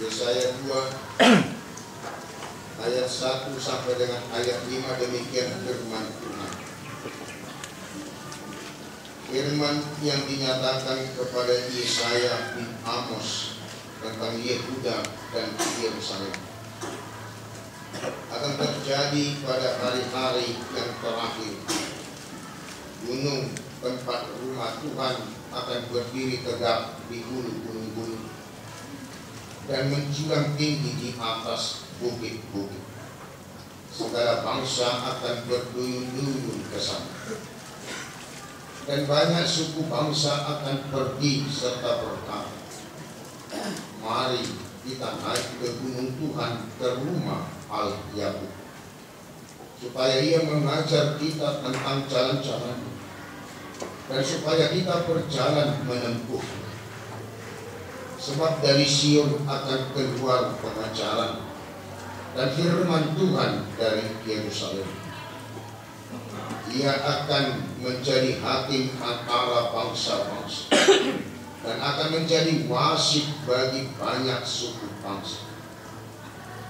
Yesaya 2 ayat 1 sampai dengan ayat 5, demikian firman Tuhan. Firman yang dinyatakan kepada Yesaya bin Amos tentang Yehuda dan Yerusalem akan terjadi pada hari-hari yang terakhir. Gunung tempat rumah Tuhan akan berdiri tegak di hulu gunung-gunung dan menjulang tinggi di atas bukit-bukit. Segala bangsa akan berduyun-duyun ke sana, dan banyak suku bangsa akan pergi serta berkata, mari kita naik ke gunung Tuhan, ke rumah Al-Yakub, supaya ia mengajar kita tentang jalan-jalan, dan supaya kita berjalan menempuh. Sebab dari Sion akan keluar pengajaran, dan firman Tuhan dari Yerusalem. Ia akan menjadi hakim antara bangsa-bangsa, dan akan menjadi wasit bagi banyak suku bangsa.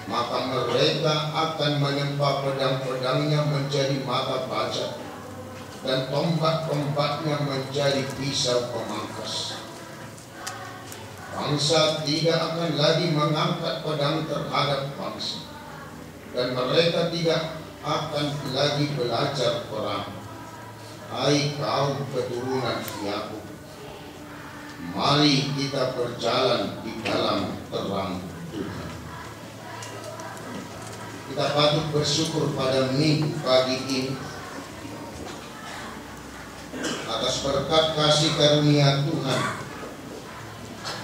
Maka mereka akan menyembah pedang-pedangnya menjadi mata baja, dan tombak-tombaknya menjadi pisau pemangkas. Bangsa tidak akan lagi mengangkat pedang terhadap bangsa, dan mereka tidak akan lagi belajar perang. Hai kaum keturunan Yakub, mari kita berjalan di dalam terang Tuhan. Kita patut bersyukur pada minggu pagi ini atas berkat kasih karunia Tuhan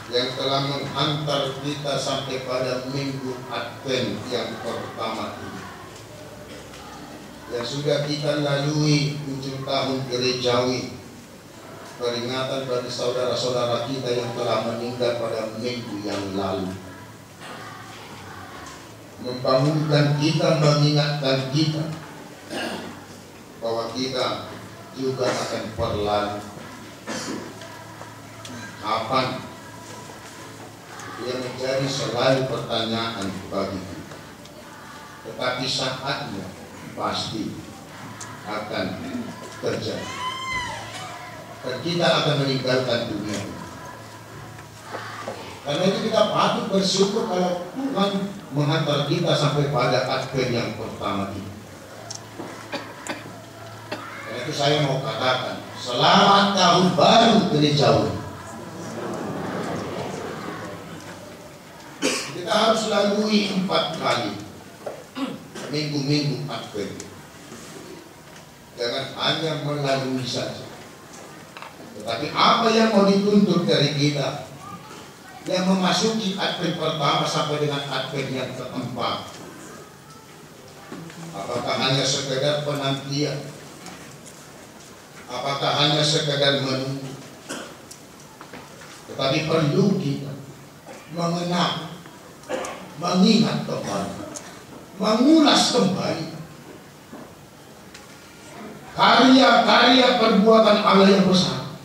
yang telah menghantar kita sampai pada minggu Advent yang pertama ini, yang sudah kita lalui ujung tahun gerejawi, peringatan bagi saudara-saudara kita yang telah meninggal pada minggu yang lalu, membangunkan kita, mengingatkan kita bahwa kita juga akan berlalu. Kapan? Yang menjadi selalu pertanyaan bagi kita, tetapi saatnya pasti akan terjadi, dan kita akan meninggalkan dunia ini. Karena itu kita patut bersyukur kalau Tuhan menghantar kita sampai pada Advent yang pertama ini. Karena itu saya mau katakan, selamat tahun baru gerejawi. Kita harus lalui 4 kali minggu-minggu Advent. Jangan hanya melalui saja, tetapi apa yang mau dituntut dari kita yang memasuki Advent pertama sampai dengan Advent yang keempat. Apakah hanya sekedar penantian? Apakah hanya sekedar menunggu? Tetapi perlu kita mengenal, mengingat kembali, mengulas kembali karya-karya perbuatan Allah yang besar.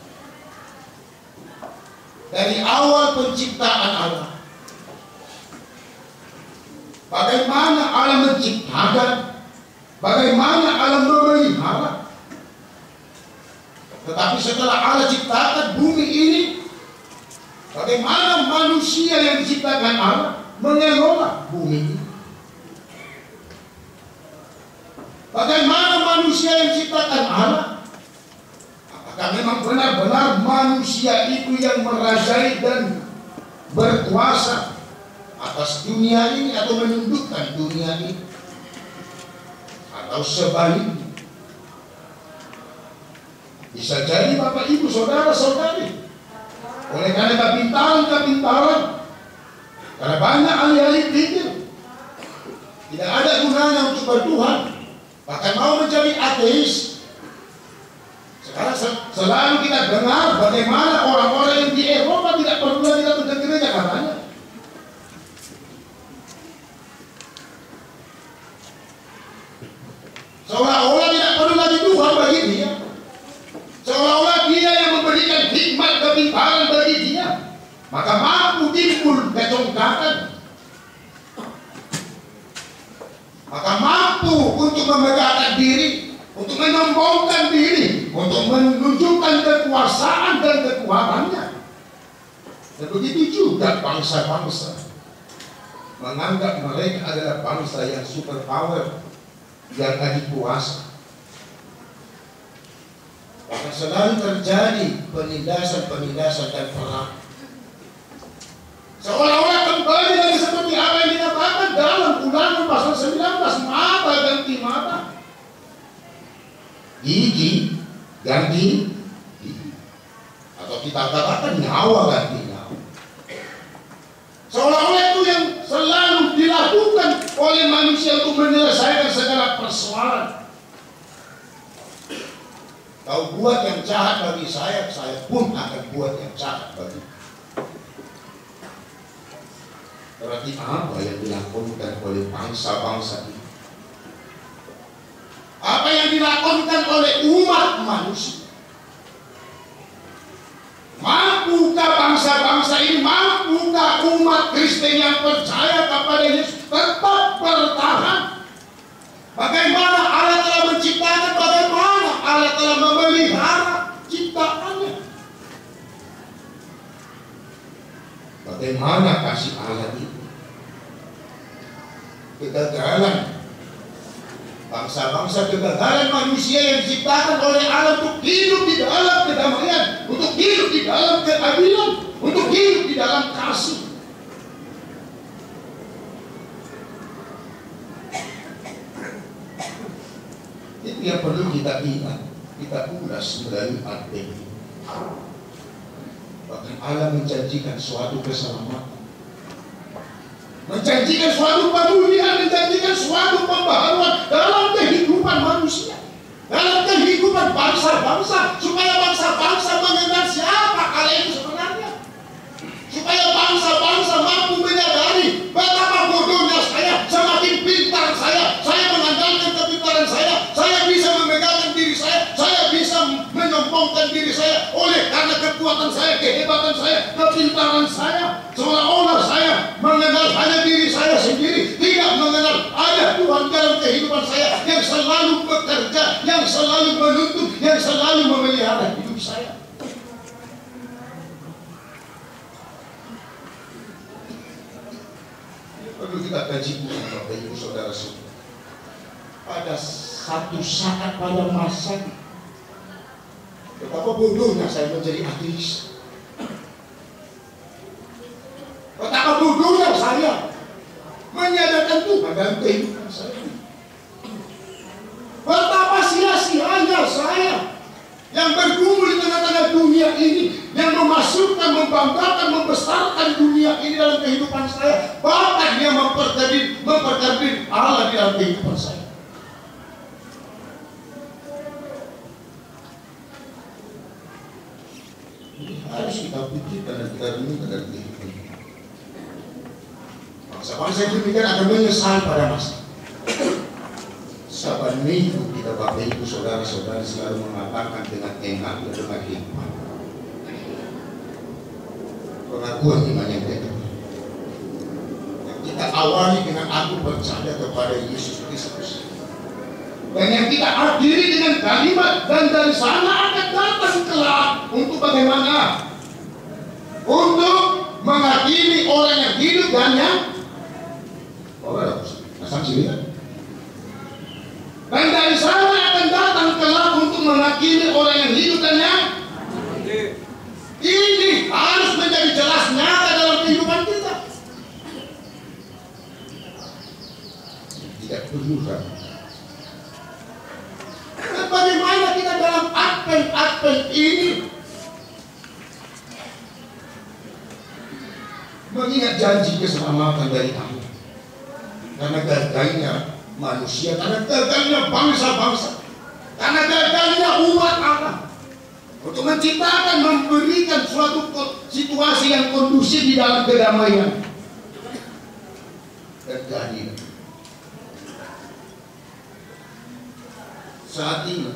Dari awal penciptaan Allah, bagaimana Allah menciptakan, bagaimana Allah memelihara. Tetapi setelah Allah ciptakan bumi ini, bagaimana manusia yang diciptakan Allah mengelola bumi ini. Bagaimana manusia yang diciptakan Allah, apakah memang benar-benar manusia itu yang merajai dan berkuasa atas dunia ini, atau menundukkan dunia ini, atau sebaliknya? Bisa jadi Bapak Ibu Saudara-saudari, oleh karena kepintaran, karena banyak ahli-ahli pikir, tidak ada gunanya untuk bertuhan, bahkan mau menjadi ateis. Sekarang selalu kita dengar bagaimana orang-orang yang di Eropa tidak perlu lagi datang ke gereja katanya. Seolah-olah tidak perlu lagi Tuhan bagi dia. Seolah-olah dia yang memberikan hikmat kepintaran bagi dia. Maka mampu timbul kecongkakan memegahkan diri, untuk menyombongkan diri, untuk menunjukkan kekuasaan dan kekuatannya. Dan begitu juga bangsa-bangsa menganggap mereka adalah bangsa yang super power, yang adik kuasa. Maka selalu terjadi penindasan-penindasan dan perang. Seolah-olah kembali lagi seperti apa yang dikatakan dalam Ulangan pasal 19, mata ganti mata, gigi ganti gigi, atau kita katakan nyawa ganti nyawa. Seolah-olah itu yang selalu dilakukan oleh manusia untuk menyelesaikan segala persoalan. Kau buat yang jahat bagi saya pun akan buat yang jahat bagi. Berarti apa yang dilakukan oleh bangsa-bangsa ini? Apa yang dilakukan oleh umat manusia? Mampukah bangsa-bangsa ini, mampukah umat Kristen yang percaya kepada Yesus tetap bertahan? Bagaimana Allah telah menciptakan, bagaimana Allah telah memelihara ciptaannya? Bagaimana kasih Allah itu? Kegagalan bangsa-bangsa, kegagalan manusia yang diciptakan oleh Allah untuk hidup di dalam kedamaian, untuk hidup di dalam keadilan, untuk hidup di dalam kasih. Itu yang perlu kita ingat, kita ulas melalui Advent ini. Bahkan Allah menjanjikan suatu keselamatan, menjanjikan suatu pemulihan, menjanjikan suatu pembaharuan dalam kehidupan manusia, dalam kehidupan bangsa-bangsa, supaya bangsa-bangsa mengenal siapa Allah itu sebenarnya, supaya bangsa-bangsa mampu menyadari betapa bodohnya saya, semakin pintar saya mengandalkan kepintaran saya bisa memegangkan diri saya bisa menyombongkan diri saya oleh karena kekuatan saya, kehebatan saya, kepintaran saya, seolah-olah saya mengenal hanya diri saya sendiri, tidak mengenal ada Tuhan dalam kehidupan saya yang selalu bekerja, yang selalu menuntun, yang selalu memelihara hidup saya. Perlu kita kaji ulang, Bapak Ibu Saudara-saudara. Pada satu saat pada masa betapa bodohnya saya menjadi ateis. Betapa bodohnya saya menyadarkan Tuhan dalam kehidupan saya. Betapa sia-sianya saya yang bergumul di tengah-tengah dunia ini, yang memasukkan, membanggakan, membesarkan dunia ini dalam kehidupan saya, bahkan dia memperkerdil Allah di dalam kehidupan saya. Ini harus kita pikirkan dan kita renungkan dalam kehidupan ini. Bangsa-bangsa yang demikian akan menyesal pada masa. Saban minggu kita Bapak Ibu Saudara-saudara selalu mengatakan dengan enak dan dengan hikmat pengakuan iman yang benar. Kita awali dengan aku percaya kepada Yesus Kristus, dan yang kita akhiri dengan kalimat dan dari sana akan datang kelak untuk bagaimana? Untuk menghakimi orang yang hidup dan yang dan dari sana akan datang kelak untuk menghakimi orang yang hidup dan yang ini harus menjadi jelas nyata dalam kehidupan kita. Tidak perlu kan? Dan bagaimana kita dalam Advent ini mengingat janji keselamatan dari Allah, karena gagalnya manusia, karena gagalnya bangsa-bangsa, karena gagalnya umat Allah untuk menciptakan, memberikan suatu situasi yang kondusif di dalam kedamaian dan keadilan. Saat ini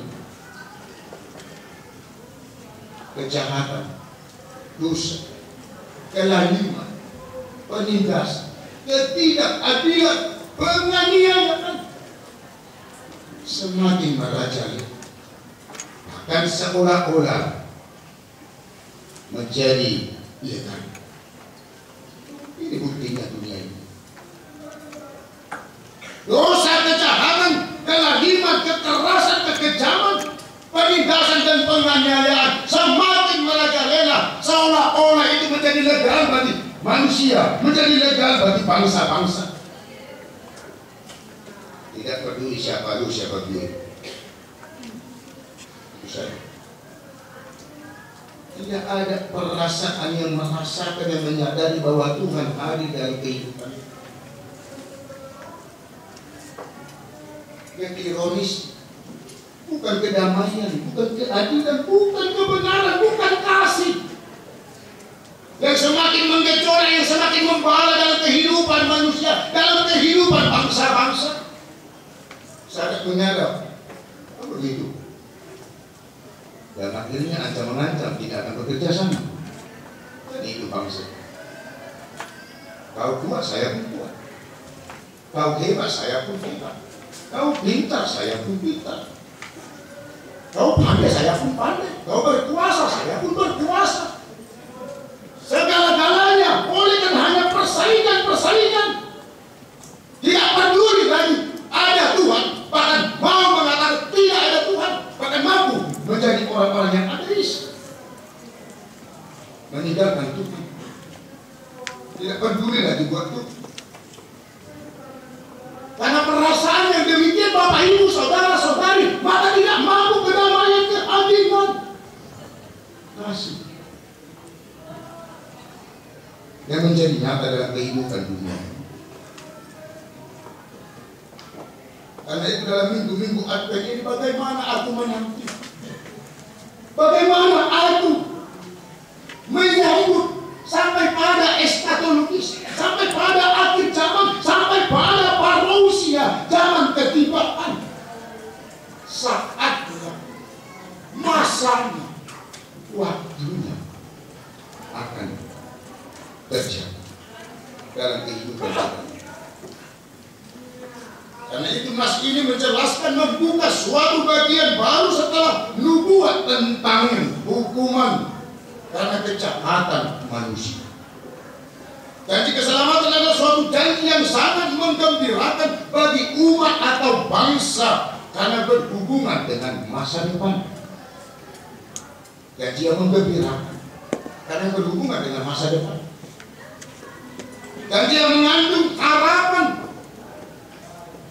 kejahatan, dosa, kelaliman, penindasan, ketidakadilan, penganiayaan semakin merajalela, bahkan seolah-olah menjadi legal. Ini buktinya dunia ini. Dosa, kejahatan, kelaliman, kekerasan, kekejaman, penindasan dan penganiayaan semakin merajalela, seolah-olah itu menjadi legal bagi manusia, menjadi legal bagi bangsa-bangsa. Tidak peduli siapa lu, siapa gue. Itu saja. Tidak ada perasaan yang merasakan, yang menyadari bahwa Tuhan hadir dalam kehidupan. Yang ironis, bukan kedamaian, bukan keadilan, bukan kebenaran, bukan kasih. Yang semakin menggejolak, yang semakin membara dalam kehidupan manusia, dalam kehidupan bangsa-bangsa. Saya menyadap, begitu. Dan akhirnya ancam mengancam tidak akan bekerja sama. Dan itu bangsa. Kau kuat, saya pun kuat. Kau hebat, saya pun hebat. Kau pintar, saya pun pintar. Kau pandai, saya pun pandai. Kau berkuasa, saya pun berkuasa. Segala-galanya oleh kan hanya persaingan. Tidak peduli lagi ada Tuhan, bahkan mau mengatakan tidak ada Tuhan, bahkan mampu menjadi orang-orang yang ateis, meninggalkan Tuhan. Tidak peduli lagi buat Tuhan. Karena perasaan yang demikian, Bapak Ibu, saudara-saudari, maka tidak mampu kedamaian, keadilan, kasih yang menjadi nyata dalam kehidupan dunia. Karena itu dalam minggu-minggu Advent ini, bagaimana aku menanti, bagaimana aku menyambut sampai pada eskatologis, sampai pada akhir zaman, sampai pada parousia, zaman ketibaan, saatnya, masanya, waktunya akan terjadi dalam kehidupan kita. Karena itu nas ini menjelaskan, membuka suatu bagian baru setelah nubuat tentang hukuman karena kejahatan manusia. Janji keselamatan adalah suatu janji yang sangat menggembirakan bagi umat atau bangsa karena berhubungan dengan masa depan. Janji yang menggembirakan karena berhubungan dengan masa depan. Janji yang mengandung harapan.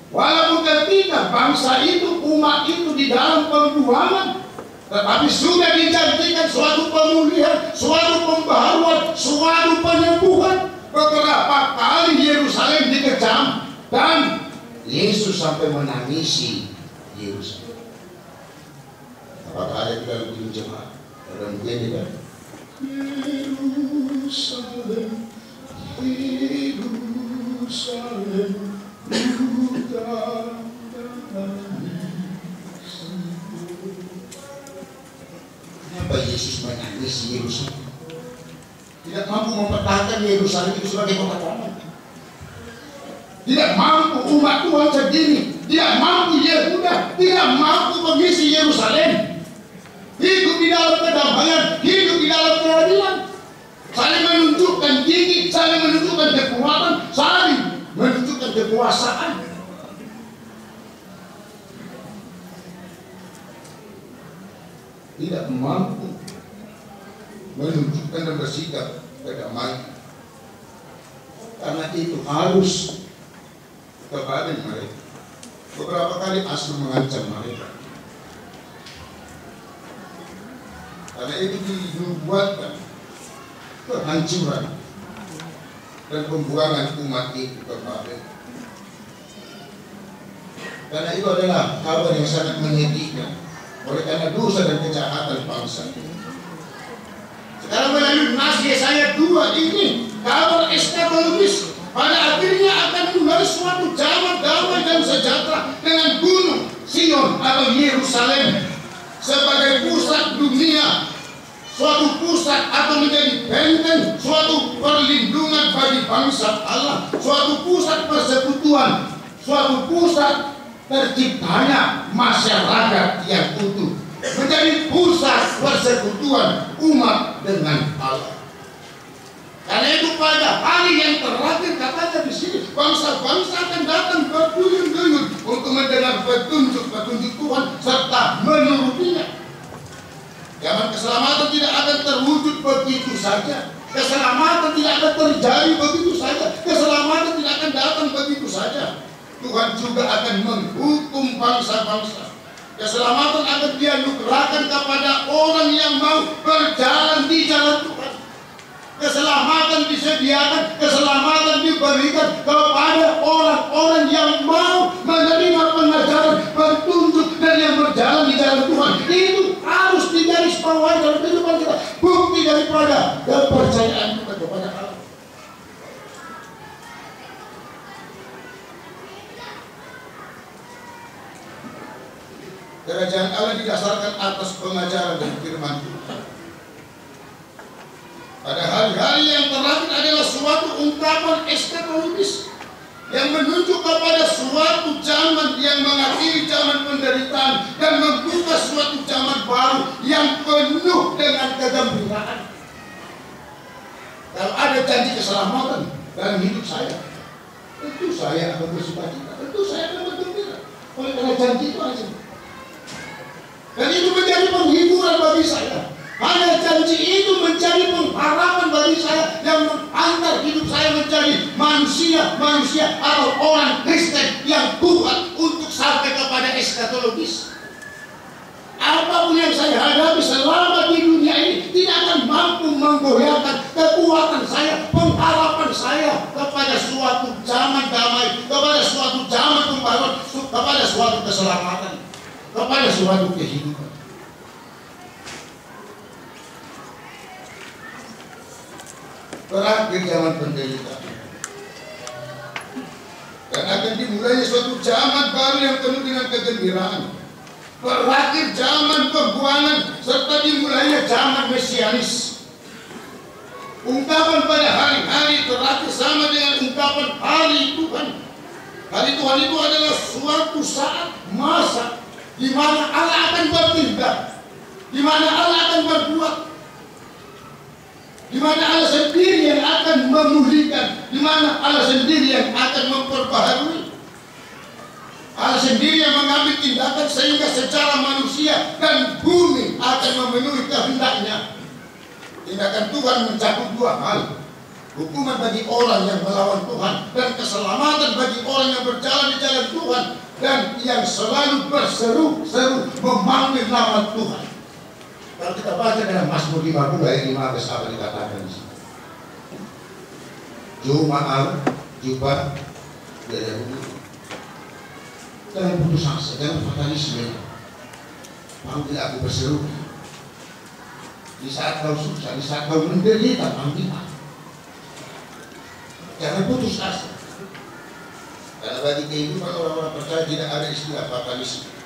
Walaupun ketika bangsa itu, umat itu di dalam pembuangan, tetapi sudah dijanjikan suatu pemulihan, suatu pembaharuan, suatu penyembuhan. Beberapa kali Yerusalem dikejam dan Yesus sampai menangisi Yerusalem. Apakah ada di dalam hidup jemaat? Ada begini kan? Yerusalem, Yerusalem, kenapa Yesus menangis Yerusalem? Tidak mampu mempertahankan Yerusalem itu sebagai kota damai. Tidak mampu umat Tuhan sendiri, tidak mampu Yehuda, tidak mampu mengisi Yerusalem. Hidup di dalam kedamaian, hidup di dalam keadilan, saling menunjukkan gigi, saling menunjukkan kekuatan, saling menunjukkan kekuasaan. Tidak mampu menunjukkan dan bersikap kedamaian. Karena itu harus kepada mereka. Beberapa kali Asur mengancam mereka. Karena itu dibuatkan kehancuran dan pembuangan umat itu ke Babel. Karena itu adalah kabar yang sangat menyedihkan oleh karena dosa dan kejahatan bangsa. Sekarang melalui nas Yesaya 2 ini, kabar eskatologis pada akhirnya akan mulai suatu zaman damai dan sejahtera dengan gunung Sion atau Yerusalem sebagai pusat dunia, suatu pusat atau menjadi benteng, suatu perlindungan bagi bangsa Allah, suatu pusat persekutuan, suatu pusat terciptanya masyarakat yang utuh, menjadi pusat persekutuan umat dengan Allah. Karena itu pada hari yang terakhir katanya di sini, bangsa-bangsa akan datang berduyun-duyun untuk mendengar petunjuk-petunjuk Tuhan serta menurutinya. Zaman keselamatan tidak akan terwujud begitu saja. Keselamatan tidak akan terjadi begitu saja. Keselamatan tidak akan datang begitu saja. Tuhan juga akan menghukum bangsa-bangsa. Keselamatan akan dianugerahkan kepada orang yang mau berjalan di jalan Tuhan. Keselamatan disediakan, keselamatan diberikan kepada orang-orang yang mau menerima pengajaran, petunjuk, dan yang berjalan di jalan Tuhan. Itu harus digarisbawahi dalam kehidupan kita. Bukti daripada kepercayaan kita kepada Allah. Kerajaan Allah didasarkan atas pengajaran dan firman Tuhan. Pada hari-hari yang terakhir adalah suatu ungkapan eskatologis yang menunjuk kepada suatu zaman yang mengakhiri zaman penderitaan dan membuka suatu zaman baru yang penuh dengan kegembiraan. Kalau ada janji keselamatan dalam hidup saya, tentu saya akan bersukacita, tentu saya akan bergembira. Oleh karena janji itu aja. Dan itu menjadi penghiburan bagi saya. Hanya janji itu menjadi pengharapan bagi saya yang menghantar hidup saya menjadi manusia atau orang Kristen yang kuat untuk sampai kepada eskatologis. Apapun yang saya hadapi selama di dunia ini tidak akan mampu menggoyahkan kekuatan saya, pengharapan saya kepada suatu zaman damai, kepada suatu zaman pembaruan, kepada suatu keselamatan, kepada suatu kehidupan. Berakhir zaman penderitaan dan akan dimulai suatu zaman baru yang penuh dengan kegembiraan. Berakhir zaman pembuangan serta dimulainya zaman mesianis. Ungkapan pada hari-hari terakhir sama dengan ungkapan hari Tuhan. Hari Tuhan itu adalah suatu saat masa di mana Allah akan bertindak, di mana Allah akan berbuat, di mana Allah sendiri yang akan memulihkan, di mana Allah sendiri yang akan memperbaharui. Allah sendiri yang mengambil tindakan sehingga secara manusia dan bumi akan memenuhi kehendaknya. Tindakan Tuhan mencakup dua hal: hukuman bagi orang yang melawan Tuhan dan keselamatan bagi orang yang berjalan di jalan Tuhan dan yang selalu berseru-seru memanggil nama Tuhan. Kalau kita baca dalam Mazmur 50 ayat 15 apa dikatakan di sini? Juma'al, jubah, jangan putus asa, jangan fatalisme. Panggil aku berseru. Di saat kau susah, di saat kau menderita, panggil aku. Jangan putus asa. Karena bagi kehidupan orang-orang percaya tidak ada istilah fatalisme.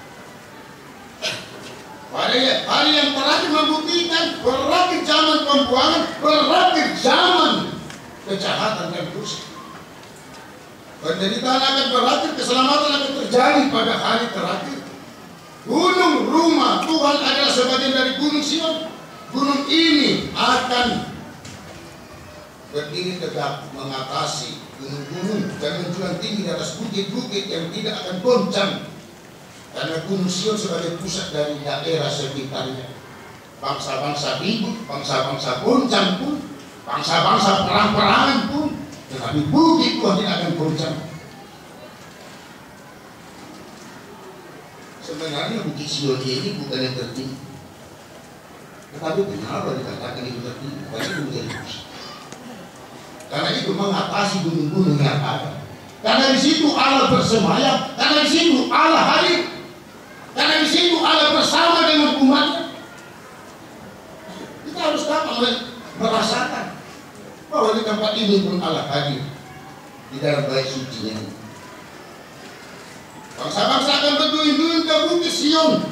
Pada hari yang terakhir membuktikan berakhir zaman pembuangan, berakhir zaman kejahatan dan dosa. Penderitaan akan berakhir, keselamatan akan terjadi pada hari terakhir. Gunung rumah Tuhan adalah sebagian dari gunung Sion. Gunung ini akan berdiri tegak mengatasi gunung-gunung dan menjulang tinggi di atas bukit-bukit yang tidak akan goncang. Karena Gunung Sion sebagai pusat dari daerah sekitarnya. Bangsa-bangsa ribut, bangsa-bangsa goncang pun, bangsa-bangsa perang-perangan pun, tetapi bukit Tuhan tidak akan goncang. Sebenarnya bukit Sion ini bukan yang tertinggi, tetapi kenapa dikatakan itu tertinggi? Karena itu menjadi pusat. Karena itu mengatasi gunung-gunung yang ada. Karena di situ Allah bersemayam, karena di situ Allah hadir. Karena di situ Allah bersama dengan umatnya. Kita harus dapat merasakan bahwa di tempat ini pun Allah hadir di dalam bait sucinya. Bangsa-bangsa akan berduyun-duyun ke bukit Sion,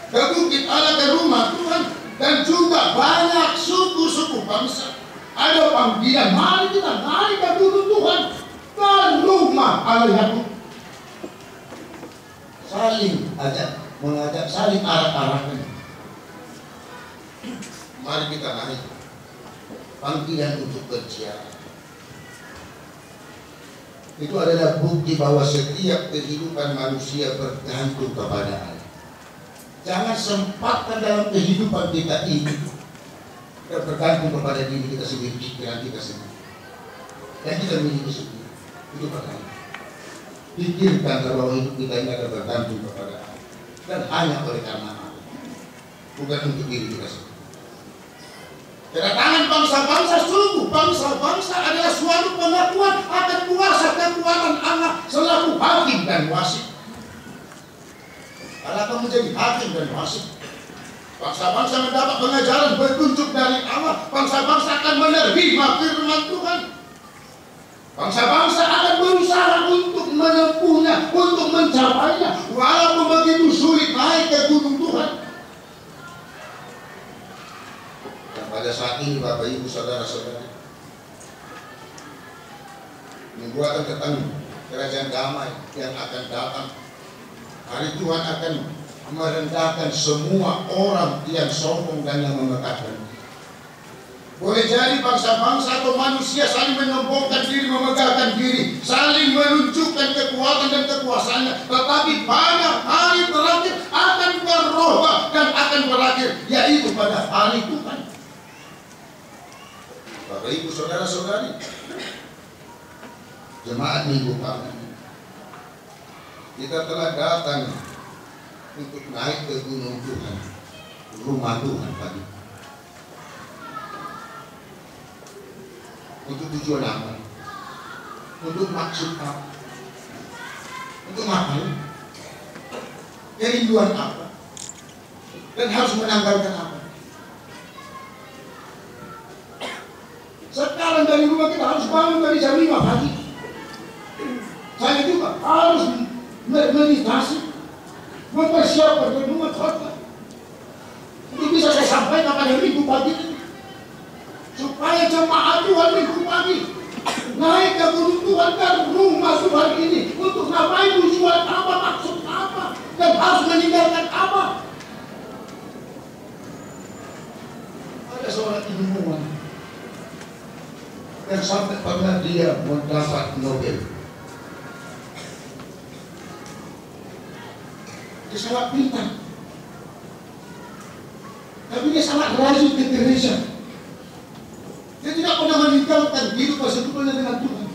ke bukit Allah, ke rumah Tuhan, dan juga banyak suku-suku bangsa. Ada panggilan, mari kita naik ke gunung Tuhan, ke rumah Allah Yakub. saling mengajak, saling arah-arahkan. Mari kita naik panggilan untuk berziarah. Itu adalah bukti bahwa setiap kehidupan manusia bergantung kepada Allah. Jangan sempatkan dalam kehidupan kita ini bergantung kepada diri kita sendiri, pikiran kita sendiri, dan kita miliki sendiri. Itu pertama. Pikirkan bahwa hidup kita ini akan bergantung kepada Allah, dan hanya oleh karena Allah, bukan untuk diri kita sendiri. Kedatangan bangsa-bangsa, sungguh bangsa-bangsa adalah suatu pengakuan akan kuasa kekuatan Allah selaku hakim dan wasit. Allah akan menjadi hakim dan wasit. Bangsa-bangsa mendapat pengajaran petunjuk dari Allah. Bangsa-bangsa akan menerima firman Tuhan. Bangsa-bangsa akan berusaha untuk menempuhnya, untuk mencapainya, walaupun begitu sulit naik ke gunung Tuhan. Pada saat ini Bapak Ibu Saudara-saudari, minggu akan datang kerajaan damai yang akan datang. Hari Tuhan akan merendahkan semua orang yang sombong dan yang memegahkan. Boleh jadi bangsa-bangsa atau manusia saling menyombongkan diri, memegahkan diri, saling menunjukkan kekuatan dan kekuasaannya, tetapi pada hari terakhir akan berubah dan akan berakhir, yaitu pada hari Tuhan. Bapak Ibu Saudara-saudari, jemaat minggu kami, kita telah datang untuk naik ke gunung Tuhan, rumah Tuhan tadi. Untuk tujuan apa? Untuk maksud apa? Untuk ngapain? Kerinduan apa? Dan harus menanggalkan apa? Sekarang dari rumah kita harus bangun dari jam 5 pagi. Saya juga harus meditasi, mempersiapkan renungan khotbah. Itu bisa saya sampaikan pada minggu pagi ini, supaya jemaat Tuhan minggu pagi naik ke gunung Tuhan dan rumah Tuhan ini untuk ngapain, tujuan apa, maksud apa, dan harus meninggalkan apa. Ada seorang ilmuwan yang sampai pernah dia mendapat Nobel. Dia sangat pintar, tapi dia sangat rajin ke gereja. Dia tidak pernah meninggalkan hidup persekutuan dengan Tuhan.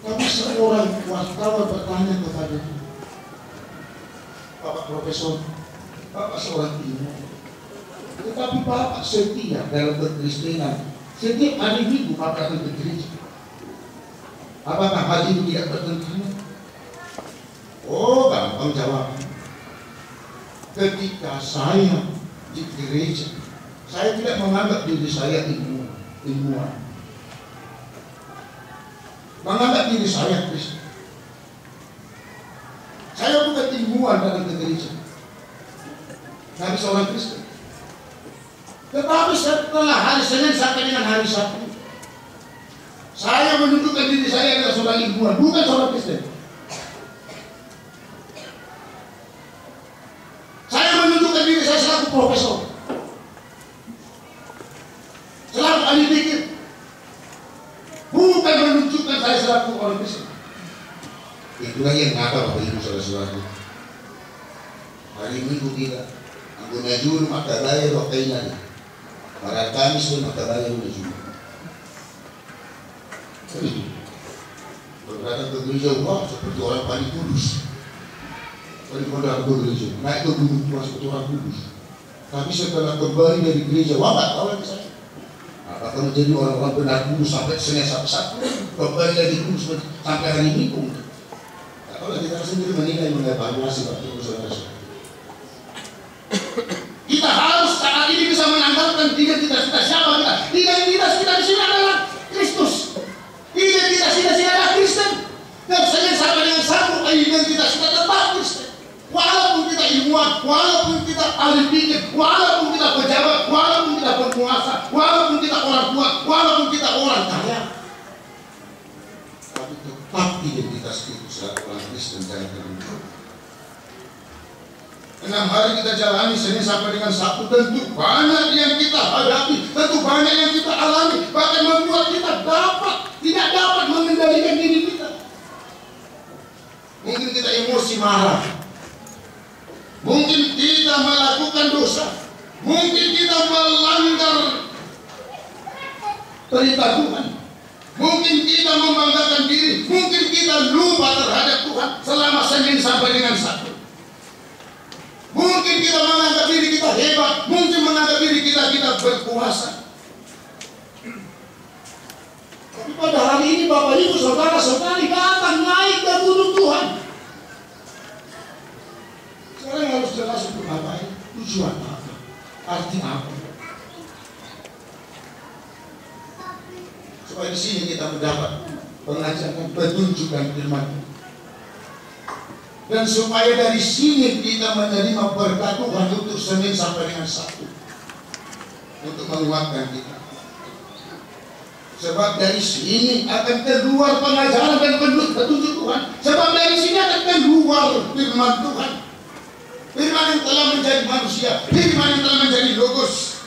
Tapi seorang wartawan bertanya kepada dia, Bapak Profesor, Bapak seorang ilmuwan, tetapi Bapak setia dalam berkristenan. Setiap hari Minggu Bapak datang ke gereja. Apakah hal itu tidak bertentangan? Oh, gampang jawab. Ketika saya di gereja, saya tidak menganggap diri saya ilmuwan. Menganggap diri saya Kristen. Saya bukan ilmuwan datang ke gereja, tapi seorang Kristen. Tetapi setelah hari Senin sampai dengan hari Sabtu, saya menunjukkan diri saya adalah seorang ilmuwan, bukan seorang Kristen. Saya menunjukkan diri saya selaku profesor, selaku ahli pikir, bukan menunjukkan saya selaku orang Kristen. Itulah yang ngata Bapak Ibu Saudara-saudara. Hari Minggu kita angguna juru maka bayar wakainan. Pada Kamis pun maka bayar juga. Berkata ke gereja, wah seperti orang paling kudus. Paling kodar ke gereja, naik ke gunung Tuhan seperti orang kudus. Tapi setelah kembali dari gereja, wah gak tahu lagi saya. Apakah menjadi orang-orang benar kudus sampai Senin sampai Sabtu, kembali lagi kudus sampai hari Minggu. Gak tahu lagi, kita sendiri menilai, mengevaluasi Bapak Ibu Saudara-saudara. Kita harus saat ini bisa menanggalkan identitas kita. Siapa kita? Identitas kita di sini adalah Kristus. Identitas kita di sini adalah Kristen. Dan Senin sampai dengan Sabtu, identitas kita tetap Kristen. Walaupun kita ilmuwan, walaupun kita ahli pikir, walaupun kita pejabat, walaupun kita penguasa, walaupun kita orang tua, walaupun kita orang kaya, tapi tetap menghormati identitas itu selaku orang Kristen jangan terlalu. 6 hari kita jalani Senin sampai dengan Sabtu, tentu banyak yang kita hadapi, tentu banyak yang kita alami, bahkan membuat kita tidak dapat mengendalikan diri kita. Mungkin kita emosi marah, mungkin kita melakukan dosa, mungkin kita melanggar perintah Tuhan, mungkin kita membanggakan diri, mungkin kita lupa terhadap Tuhan selama Senin sampai dengan Sabtu. Mungkin kita menganggap diri kita hebat, mungkin menganggap diri kita berkuasa. Tapi pada hari ini Bapak Ibu Saudara-saudari datang naik ke gunung Tuhan. Sekarang harus jelas untuk apa ini? Tujuan apa? Arti apa? Supaya di sini kita mendapat pengajaran, petunjuk dan firman. Dan supaya dari sini kita menerima berkat Tuhan untuk Senin sampai dengan Sabtu, untuk menguatkan kita. Sebab dari sini akan keluar pengajaran dan petunjuk Tuhan. Sebab dari sini akan keluar firman Tuhan, firman yang telah menjadi manusia, firman yang telah menjadi logos.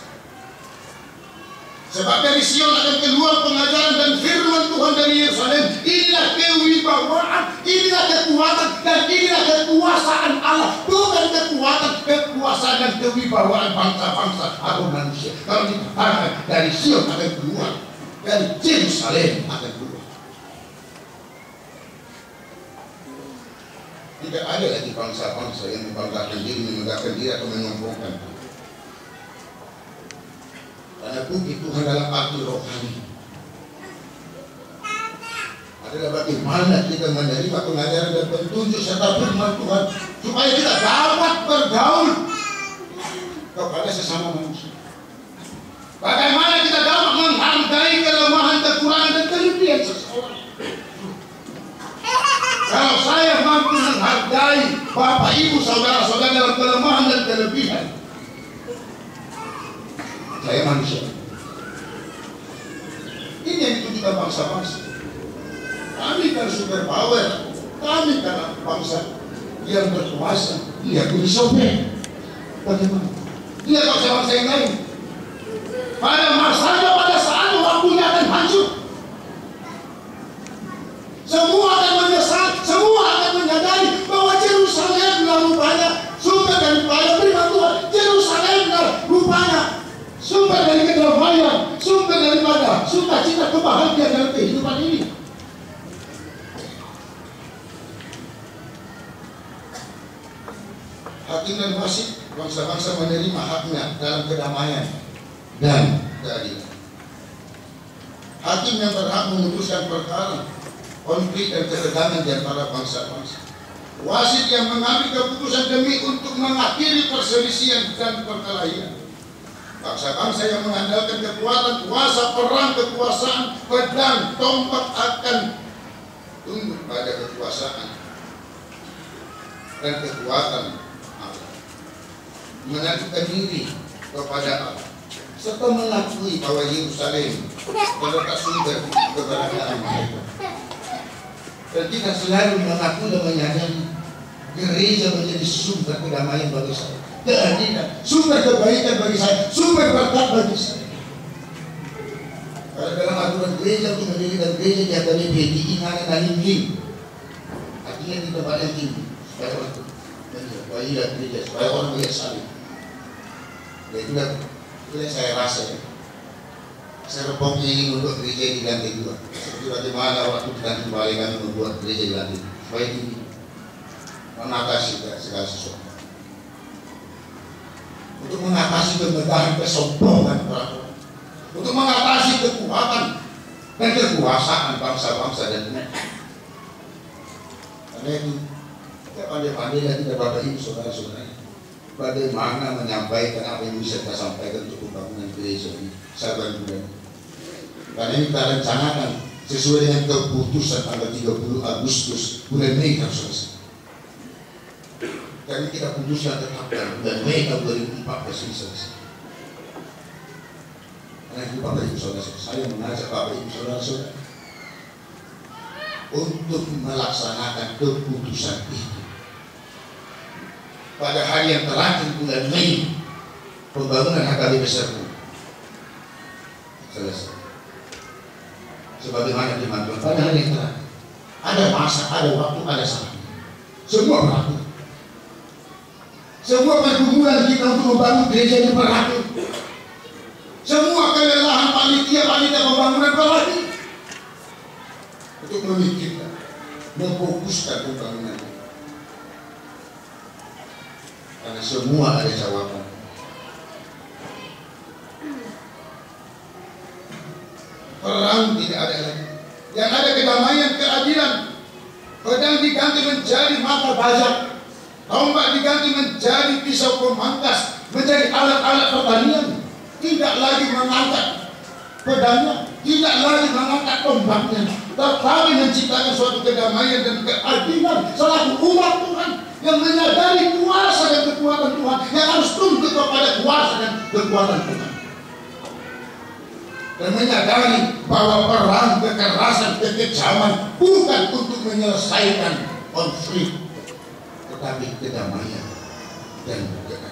Sebab dari Sion akan keluar pengajaran dan firman Tuhan dari Yerusalem. Inilah kewibawaan, inilah kekuatan, dan inilah kekuasaan Allah. Bukan kekuasaan dan kewibawaan bangsa-bangsa atau manusia. Kalau dikatakan dari Sion akan keluar, dari Yerusalem akan keluar. Tidak ada lagi bangsa-bangsa yang membanggakan diri, menegakkan diri atau menyombongkan. Karena puji Tuhan dalam arti rohani adalah bagaimana kita menerima pengajaran dan petunjuk serta firman Tuhan supaya kita dapat bergaul kepada sesama manusia. Bagaimana kita dapat menghargai kelemahan, kekurangan dan kelebihan seseorang. Kalau saya mampu menghargai Bapak Ibu Saudara-saudara dalam kelemahan dan kelebihan, saya manusia. Ini yang ditunjukkan bangsa-bangsa. Kami kan super power, kami kan bangsa yang berkuasa. Dia Uni Soviet. Bagaimana? Dia bangsa-bangsa yang lain. Pada masanya, pada saat waktunya akan hancur. Semua akan menyesal, semua akan menyadari bahwa Yerusalemlah rupanya sumber daripada firman Tuhan. Yerusalemlah rupanya sumber dari kedamaian, sumber daripada sukacita kebahagiaan dalam kehidupan ini. Hakim dan wasit, bangsa-bangsa menerima haknya dalam kedamaian dan keadilan. Hakim yang berhak memutuskan perkara konflik dan ketegangan di antara bangsa-bangsa. Wasit yang mengambil keputusan demi untuk mengakhiri perselisihan dan perkelahian. Bangsa-bangsa yang mengandalkan kekuatan, kuasa, perang, kekuasaan, pedang, tombak akan tunduk pada kekuasaan dan kekuatan Allah. Mengajukan diri kepada Allah serta mengakui bahwa Yerusalem terletak sumber keberadaan mereka. Dan kita selalu mengaku dan menyadari gereja menjadi sumber kedamaian bagi saya, keadilan, sumber kebaikan bagi saya, sumber berkat bagi saya. Kalau dalam aturan gereja itu mendirikan gereja di atas diingatkan dan tinggi, artinya di tempat yang tinggi supaya orang lihat gereja, supaya orang melihat salib. Ya itulah saya rasa ya. Saya repot ingin membuat gereja di lantai 2. Seperti bagaimana waktu di lantai kembali kami membuat gereja di lantai 2 supaya tinggi, mengatasi segala sesuatu, untuk mengatasi kemegahan, kesombongan orang, untuk mengatasi kekuatan dan kekuasaan bangsa-bangsa dan negara. Karena itu kita pandai-pandailah kita Bapak Ibu Saudara-saudara, bagaimana menyampaikan apa yang bisa kita sampaikan untuk pembangunan gereja ini. Sabar juga. Karena ini kita rencanakan sesuai dengan keputusan tanggal 30 Agustus, bulan Mei harus selesai. Karena kita putuskan tetapkan bulan Mei tahun 2014 ini selesai. Karena itu Bapak Ibu Saudara, saya mengajak Bapak Ibu Saudara-saudara untuk melaksanakan keputusan itu. Pada hari yang terakhir bulan Mei, pembangunan HKBP Serpong selesai. Sebagaimana dimaksud pada hari yang terakhir, ada masa, ada waktu, ada saat. Semua berlaku. Semua pergumulan kita untuk membangun gereja ini berlaku. Semua kelelahan panitia pembangunan berlaku. Untuk memikirkan, memfokuskan pembangunan ini. Karena semua ada jawaban. Perang tidak ada lagi. Yang ada kedamaian, keadilan. Pedang diganti menjadi mata bajak. Tombak diganti menjadi pisau pemangkas, menjadi alat-alat pertanian. Tidak lagi mengangkat pedangnya, tidak lagi mengangkat tombaknya, tetapi menciptakan suatu kedamaian dan keadilan selaku umat Tuhan yang menyadari kuasa dan kekuatan Tuhan, yang harus tunduk kepada kuasa dan kekuatan Tuhan, dan menyadari bahwa perang, kekerasan, kekejaman bukan untuk menyelesaikan konflik, tetapi kedamaian dan keadilan.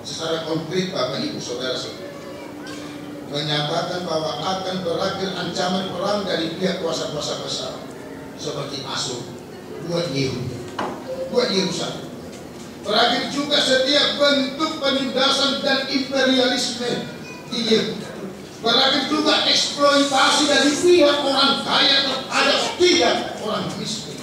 Secara konkret, Bapak Ibu Saudara-saudara, menyatakan bahwa akan berakhir ancaman perang dari pihak kuasa-kuasa besar seperti Asyur buat Yerusalem. Berakhir juga setiap bentuk penindasan dan imperialisme di Yerusalem. Berakhir juga eksploitasi dari pihak orang kaya terhadap pihak orang miskin.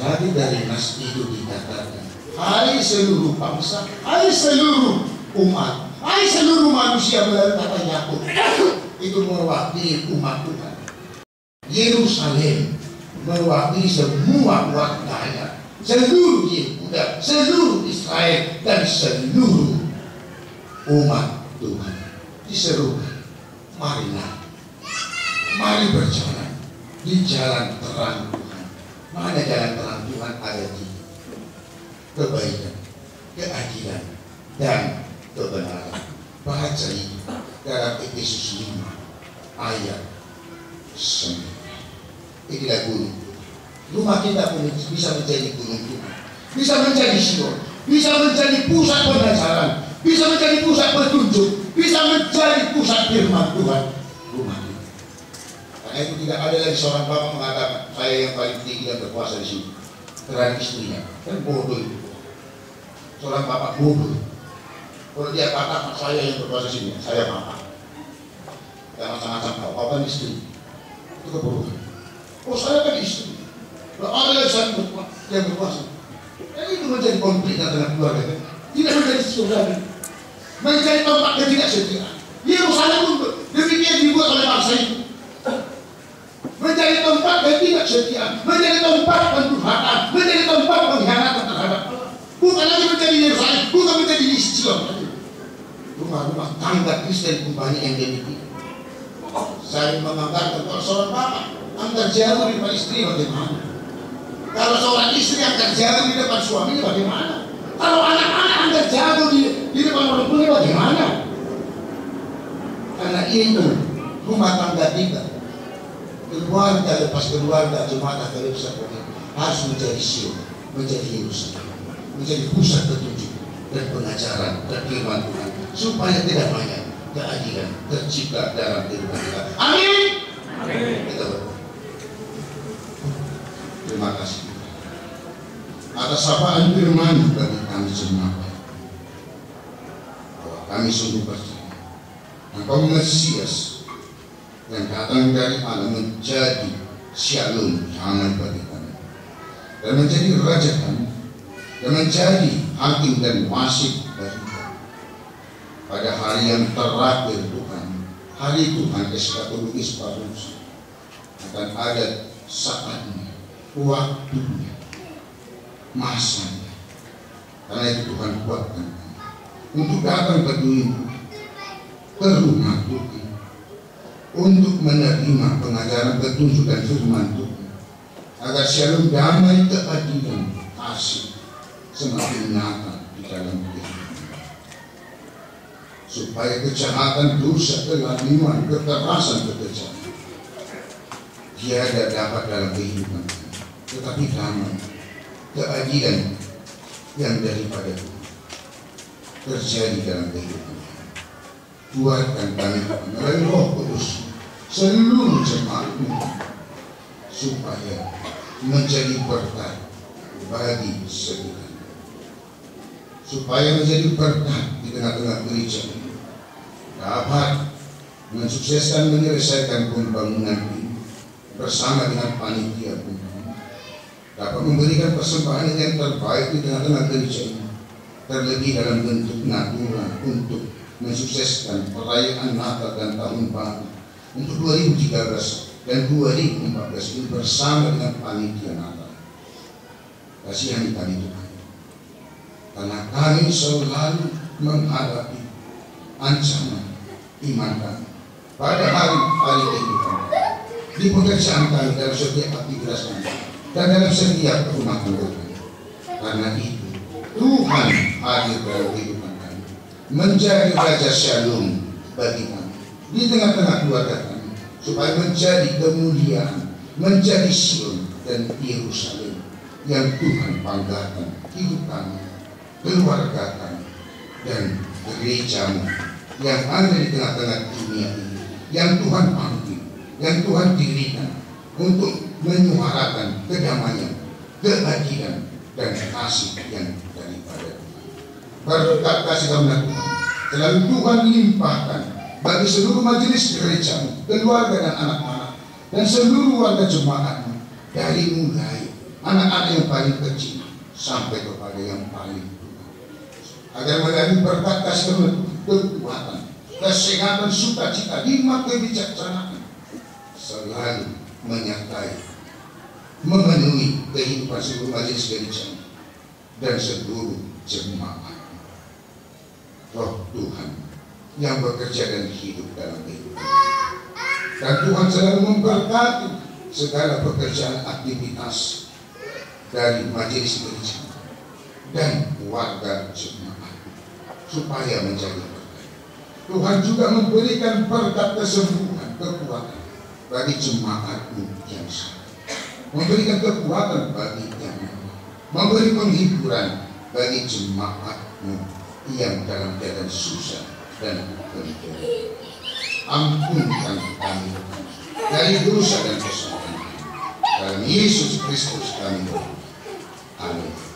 Tadi dari nas itu dikatakan, hai seluruh bangsa, hai seluruh umat, hai seluruh manusia, melalui kata Yakub itu mewakili umat Tuhan. Yerusalem mewakili semua warganya, seluruh Yehuda, seluruh Israel, dan seluruh umat Tuhan. Diserukan, marilah, mari berjalan di jalan terang Tuhan. Mana jalan terang Tuhan? Ada di kebaikan, keadilan, dan kebenaran. Baca ini dalam Efesus 5 ayat 9. Inilah gunung. Rumah kita pun bisa menjadi gunung Tuhan, bisa menjadi Sion, bisa menjadi pusat pengajaran, bisa menjadi pusat petunjuk, bisa menjadi pusat firman Tuhan. Rumah kita. Karena itu tidak ada lagi seorang bapak mengatakan, saya yang paling tinggi dan berkuasa di sini terhadap istrinya. Kan bodoh itu. Seorang bapak bodoh. Kalau dia katakan saya yang berkuasa di sini, saya bapak. Jangan macam-macam kau, bapak istri. Itu kebodohan. Oh, saya kan istri. Kalau ada lagi saya yang berkuasa. Dan itu menjadi konflik antara keluarga. Tidak menjadi saudara. Menjadi tempat ketidaksetiaan. Yerusalem pun demikian dibuat oleh bangsa itu. Menjadi tempat ketidaksetiaan, menjadi tempat pendurhakaan, menjadi tempat pengkhianatan terhadap Allah. Bukan lagi menjadi Yerusalem, bukan menjadi Sion. Rumah-rumah tangga Kristen pun banyak yang demikian. Saya menganggarkan kalau seorang bapak angkat jauh di depan istri bagaimana? Kalau seorang istri angkat jauh di depan suaminya bagaimana? Kalau anak-anak angkat jauh di depan orang tua bagaimana? Karena itu rumah tangga kita, keluarga lepas keluarga, jemaat HKBP Serpong harus menjadi Sion, menjadi Yerusalem, menjadi pusat petunjuk dan pengajaran dan firman Tuhan, supaya tidak banyak keadilan tercipta dalam kehidupan kita. Amin. Amin. Kita berdoa. Terima kasih atas sapaan firman bagi kami semua. Bahwa kami sungguh percaya Engkau Mesias yang datang dari Allah menjadi Shalom, damai bagi kami, dan menjadi Raja kami, dan menjadi hakim dan wasit bagi kami. Pada hari yang terakhir Tuhan, hari Tuhan eskatologis Paulus, akan ada saatnya, waktunya, masanya. Karena itu Tuhan kuatkan kami untuk datang ke dunia, ke rumah Tuhan, untuk menerima pengajaran petunjuk dan firman Tuhan, agar shalom, damai, keadilan, kasih semakin nyata di dalam kehidupan, supaya kejahatan, dosa, kelaliman, kekerasan, kekejaman tiada dapat dalam kehidupan kami, tetapi damai, keadilan yang daripada Tuhan terjadi dalam kehidupan kami. Kuatkan kami melalui Roh Kudus seluruh jemaat-Mu supaya menjadi berkat bagi sekitar, supaya menjadi berkat di tengah-tengah gereja ini, dapat mensukseskan menyelesaikan pembangunan ini bersama dengan panitia pembangunan, dapat memberikan persembahan yang terbaik di tengah-tengah gereja ini, terlebih dalam bentuk natural untuk mensukseskan perayaan Natal dan Tahun Baru untuk 2013 dan 2014 ini bersama dengan panitia Natal. Kasihani kami Tuhan, karena kami selalu menghadapi ancaman iman kami pada hari-hari kehidupan kami, di pekerjaan kami, dalam setiap aktivitas kami, dan dalam setiap rumah tangga kami. Karena itu Tuhan hadir dalam kehidupan kami, menjadi Raja Shalom bagi kami di tengah-tengah keluarga kami, supaya menjadi kemuliaan, menjadi Sion dan Yerusalem yang Tuhan banggakan hidup kami, keluarga kami, dan gereja-Mu yang ada di tengah-tengah dunia ini, yang Tuhan panggil, yang Tuhan dirikan untuk menyuarakan kedamaian, keadilan, dan kasih yang daripada Tuhan. Berkat kasih karunia Tuhan selalu Tuhan limpahkan bagi seluruh majelis gereja-Mu, keluarga dan anak-anak, dan seluruh warga jemaat-Mu, dari mulai anak-anak yang paling kecil sampai kepada yang paling tua, agar menjadi berkat kasih karunia, kekuatan, kesehatan, sukacita, hikmat, kebijaksanaan selalu menyertai, memenuhi kehidupan seluruh majelis gereja dan seluruh jemaat. Roh Tuhan yang bekerja dan hidup dalam kehidupan, dan Tuhan selalu memberkati segala pekerjaan aktivitas dari majelis gereja dan warga jemaat supaya menjadi berkat. Tuhan juga memberikan berkat kesembuhan, kekuatan bagi jemaat-Mu yang sakit, memberikan kekuatan bagi yang lemah, memberi penghiburan bagi jemaat-Mu yang dalam keadaan susah dan penderitaan. Ampunkan kami dari dosa dan kesalahan, dalam Yesus Kristus kami. Amin.